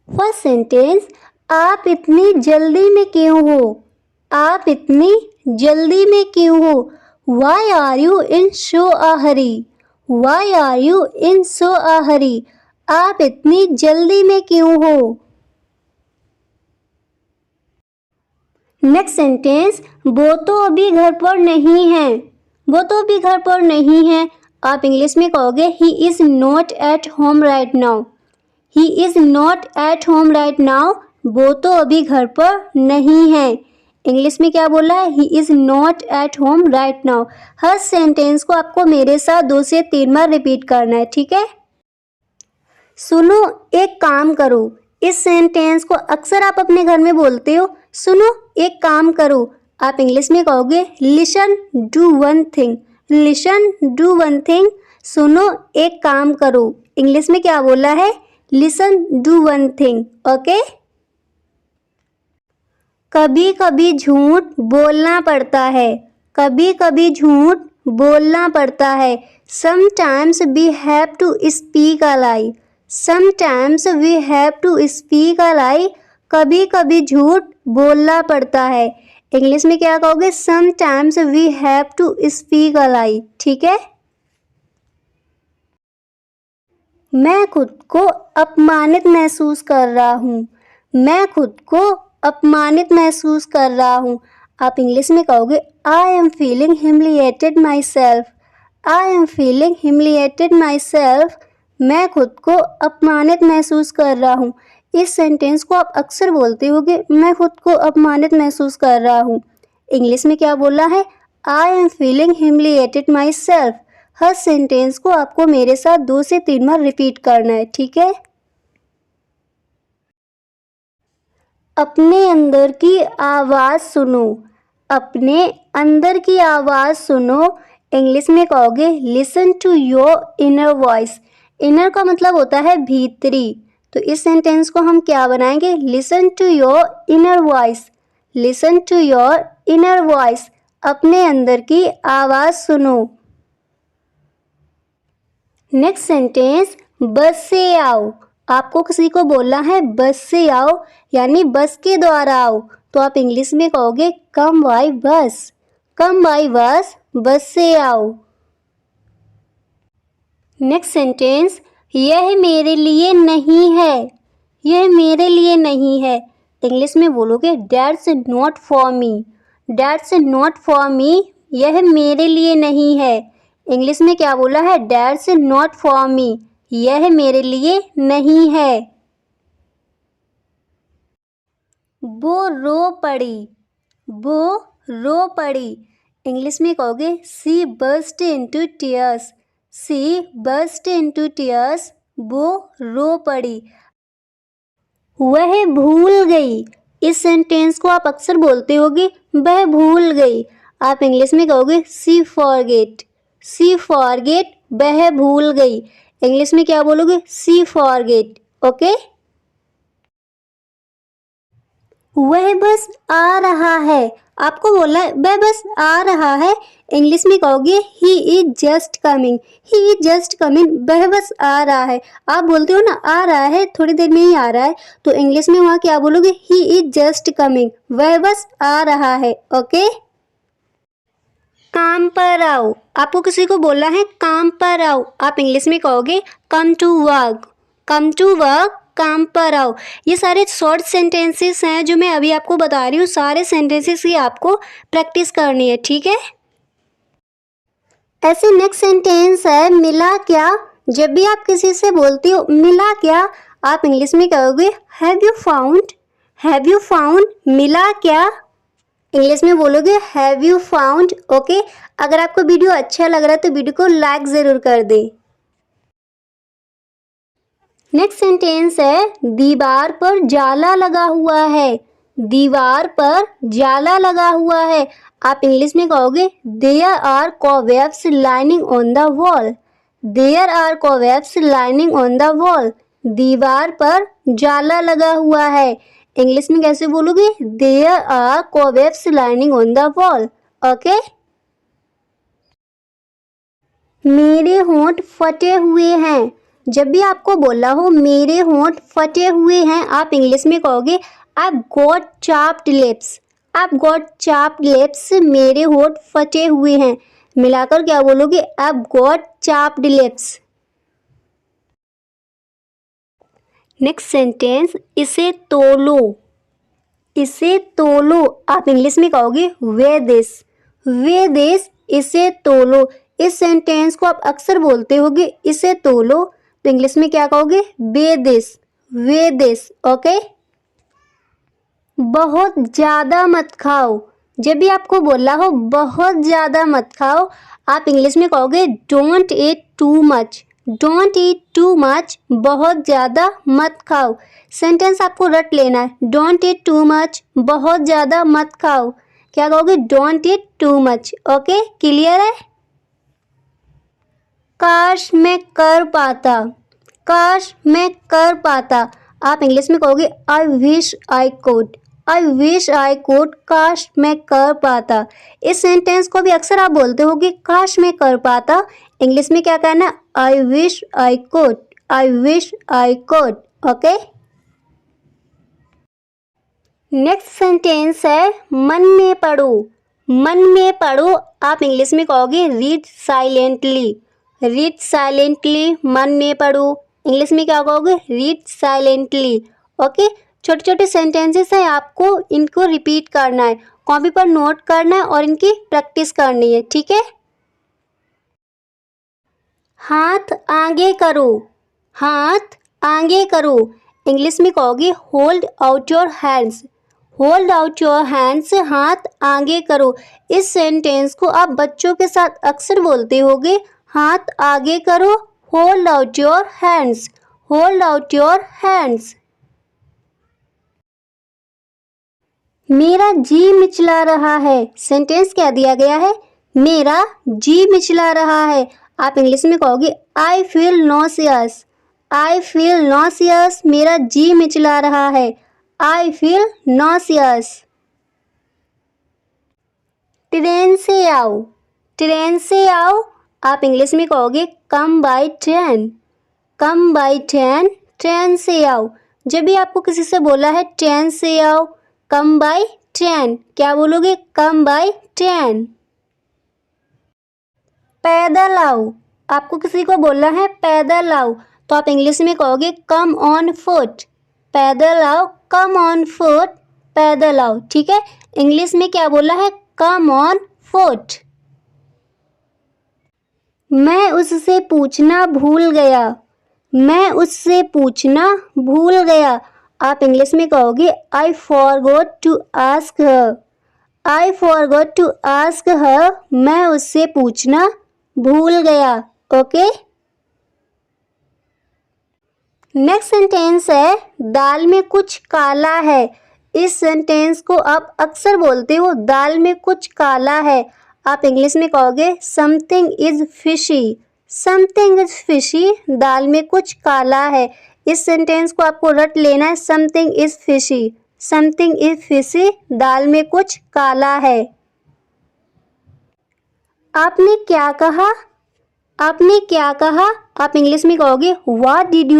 First sentence, आप इतनी जल्दी में क्यों हो? आप इतनी जल्दी में क्यों हो? Why are you in so a hurry? Why are you in so a hurry? आप इतनी जल्दी में क्यों हो? नेक्स्ट सेंटेंस, वो तो अभी घर पर नहीं है। वो तो अभी घर पर नहीं है। आप इंग्लिश में कहोगे he is not at home right now. He is not at home right now. वो तो अभी घर पर नहीं है। इंग्लिश में क्या बोला है? He is not at home right now. Her sentence को आपको मेरे साथ 2 से 3 बार रिपीट करना है, ठीक है? सुनो, एक काम करो। इस सेंटेंस को अक्सर आप अपने घर में बोलते हो। सुनो, एक काम करो। आप इंग्लिश में कहोगे listen, do one thing. Listen, do one thing. सुनो, एक काम करो। इंग्लिश में क्या बोला है? Listen, do one thing. Okay. कभी कभी झूठ बोलना पड़ता है। कभी कभी झूठ बोलना पड़ता है। Sometimes we have to speak a lie. Sometimes we have to speak a lie. कभी कभी झूठ बोलना पड़ता है। इंग्लिश में क्या कहोगे? Sometimes we have to speak a lie. ठीक है? मैं खुद को अपमानित महसूस कर रहा हूँ। मैं खुद को अपमानित महसूस कर रहा हूँ। आप इंग्लिश में कहोगे I am feeling humiliated myself. I am feeling humiliated myself. मैं खुद को अपमानित महसूस कर रहा हूँ। इस सेंटेंस को आप अक्सर बोलते होगे, मैं खुद को अपमानित महसूस कर रहा हूँ। इंग्लिश में क्या बोला है? I am feeling humiliated myself. हर सेंटेंस को आपको मेरे साथ 2 से 3 बार रिपीट करना है, ठीक है? अपने अंदर की आवाज़ सुनो। अपने अंदर की आवाज़ सुनो। इंग्लिश में कहोगे listen to your inner voice. Inner का मतलब होता है भीतरी। तो इस सेंटेंस को हम क्या बनाएंगे? Listen to your inner voice. Listen to your inner voice. अपने अंदर की आवाज़ सुनो। नेक्स्ट सेंटेंस, बस से आओ। आपको किसी को बोलना है बस से आओ, यानी बस के द्वारा आओ। तो आप इंग्लिश में कहोगे कम बाय बस। कम बाय बस। बस से आओ। नेक्स्ट सेंटेंस, यह मेरे लिए नहीं है। यह मेरे लिए नहीं है। इंग्लिश में बोलोगे that's not for me. That's not for me. यह मेरे लिए नहीं है। इंग्लिश में क्या बोला है? That's not for me. यह मेरे लिए नहीं है। वो रो पड़ी। वो रो पड़ी। इंग्लिश में कहोगे सी बर्स्ट इनटू टीयर्स। सी बर्स्ट इनटू टीयर्स। वो रो पड़ी। वह भूल गई। इस सेंटेंस को आप अक्सर बोलते होगे वह भूल गई। आप इंग्लिश में कहोगे सी फॉरगेट। सी फॉरगेट। वह भूल गई। इंग्लिश में क्या बोलोगे? सी फॉरगेट। ओके। वह बस आ रहा है। आपको बोला है वह बस आ रहा है। इंग्लिश में कहोगे he is just coming. He is just coming. वह बस आ रहा है। आप बोलते हो ना आ रहा है, थोड़ी देर में ही आ रहा है, तो इंग्लिश में वहाँ क्या बोलोगे? He is just coming. वह बस आ रहा है। ओके। काम पर आओ। आपको किसी को बोलना है काम पर आओ। आप इंग्लिश में कहोगे come to work. Come to work. काम पर आओ। ये सारे शॉर्ट सेंटेंसेस हैं जो मैं अभी आपको बता रही हूँ। सारे सेंटेंसेस की आपको प्रैक्टिस करनी है, ठीक है? ऐसे नेक्स्ट सेंटेंस है मिला क्या। जब भी आप किसी से बोलते हो मिला क्या, आप इंग्लिश में कहोगे have you found. Have you found. मिला क्या। इंग्लिश में बोलोगे हैव यू फाउंड। ओके। अगर आपको वीडियो अच्छा लग रहा है तो वीडियो को लाइक ज़रूर कर दें। नेक्स्ट सेंटेंस है दीवार पर जाला लगा हुआ है। दीवार पर जाला लगा हुआ है। आप इंग्लिश में कहोगे there are cobwebs lining on the wall. There are cobwebs lining on the wall. दीवार पर जाला लगा हुआ है। इंग्लिश में कैसे बोलोगे? There are cobwebs lining on the wall. Okay. मेरे होंठ फटे हुए हैं। जब भी आपको बोला हो मेरे होंठ फटे हुए हैं, आप इंग्लिश में कहोगे I've got chapped lips. I've got chapped lips. मेरे होंठ फटे हुए हैं, मिलाकर क्या बोलोगे I've got chapped lips. Next sentence, इसे तोलो, इसे तोलो, आप इंग्लिश में कहोगे वे दिस, इसे तोलो। इस सेंटेंस को आप अक्सर बोलते होगे इसे तोलो, तो इंग्लिश में क्या कहोगे वे दिस, ओके। बहुत ज़्यादा मत खाओ, जब भी आपको बोला हो बहुत ज़्यादा मत खाओ, आप इंग्लिश में कहोगे डोंट ईट टू मच, बहुत ज़्यादा मत खाओ। सेंटेंस आपको रट लेना है, डोंट ईट टू मच, बहुत ज़्यादा मत खाओ, क्या कहोगे don't eat too much, okay, clear है। काश मैं कर पाता, आप इंग्लिश में कहोगे आई विश आई कुड, काश मैं कर पाता। इस सेंटेंस को भी अक्सर आप बोलते होगे काश मैं कर पाता, इंग्लिश में क्या कहना I wish I could, okay. Next sentence है मन में पढ़ो, आप इंग्लिश में कहोगे रीड साइलेंटली, मन में पढ़ो, इंग्लिश में क्या कहोगे रीड साइलेंटली, ओके। छोटे छोटे सेंटेंसेस हैं, आपको इनको रिपीट करना है, कॉपी पर नोट करना है और इनकी प्रैक्टिस करनी है, ठीक है। हाथ आगे करो, इंग्लिश में कहोगे होल्ड आउट योर हैंड्स, हाथ आगे करो। इस सेंटेंस को आप बच्चों के साथ अक्सर बोलते होगे, हाथ आगे करो, होल्ड आउट योर हैंड्स। मेरा जी मिचला रहा है, सेंटेंस क्या दिया गया है मेरा जी मिचला रहा है, आप इंग्लिश में कहोगे आई फील नॉसियस, मेरा जी मिचला रहा है, आई फील नॉसियस। ट्रेन से आओ, आप इंग्लिश में कहोगे कम बाय ट्रेन, ट्रेन से आओ। जब भी आपको किसी से बोला है ट्रेन से आओ, कम बाय ट्रेन, क्या बोलोगे कम बाय ट्रेन। पैदल आओ, आपको किसी को बोलना है पैदल आओ, तो आप इंग्लिश में कहोगे कम ऑन फुट, पैदल आओ, कम ऑन फुट, पैदल आओ, ठीक है। इंग्लिश में क्या बोला है कम ऑन फुट। मैं उससे पूछना भूल गया, आप इंग्लिश में कहोगे I forgot to ask her, मैं उससे पूछना भूल गया, ओके। नेक्स्ट सेंटेंस है दाल में कुछ काला है, इस सेंटेंस को आप अक्सर बोलते हो दाल में कुछ काला है, आप इंग्लिश में कहोगे समथिंग इज फिशी, दाल में कुछ काला है। इस सेंटेंस को आपको रट लेना है, समथिंग इज फिशी, दाल में कुछ काला है। आपने क्या कहा, आप इंग्लिश में कहोगे व्हाट डिड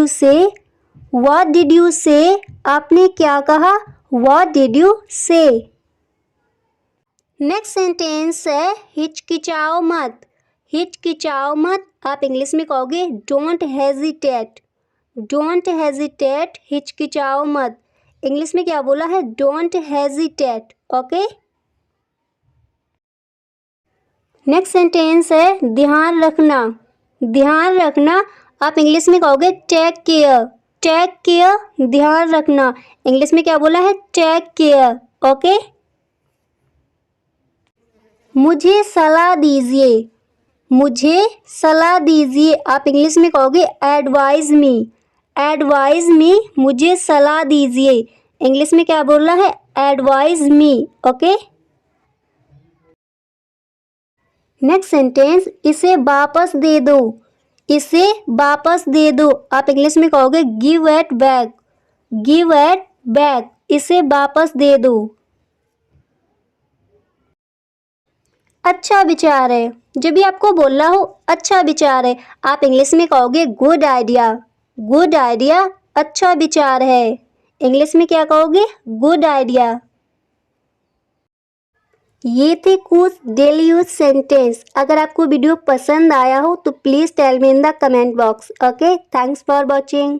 यू से, आपने क्या कहा व्हाट डिड यू से। नेक्स्ट सेंटेंस है हिचकिचाओ मत, आप इंग्लिश में कहोगे डोंट हेजिटेट, हिचकिचाओ मत, इंग्लिश में क्या बोला है don't hesitate, okay. Next sentence है ध्यान रखना, आप इंग्लिश में कहोगे टेक केयर, ध्यान रखना, इंग्लिश में क्या बोला है टेक केयर, ओके। मुझे सलाह दीजिए, आप इंग्लिश में कहोगे एडवाइज मी, मुझे सलाह दीजिए, इंग्लिश में क्या बोल रहा है advise me, okay. Next sentence इसे वापस दे दो, आप इंग्लिश में कहोगे गिव इट बैक, इसे वापस दे दो। अच्छा विचार है। जब भी आपको बोलना हो अच्छा विचार है, आप इंग्लिश में कहोगे गुड आइडिया। गुड आइडिया अच्छा विचार है। इंग्लिश में क्या कहोगे? Good idea. ये थे कुछ डेली यूज सेंटेंस। अगर आपको वीडियो पसंद आया हो तो please tell me in the comment box. Okay, thanks for watching.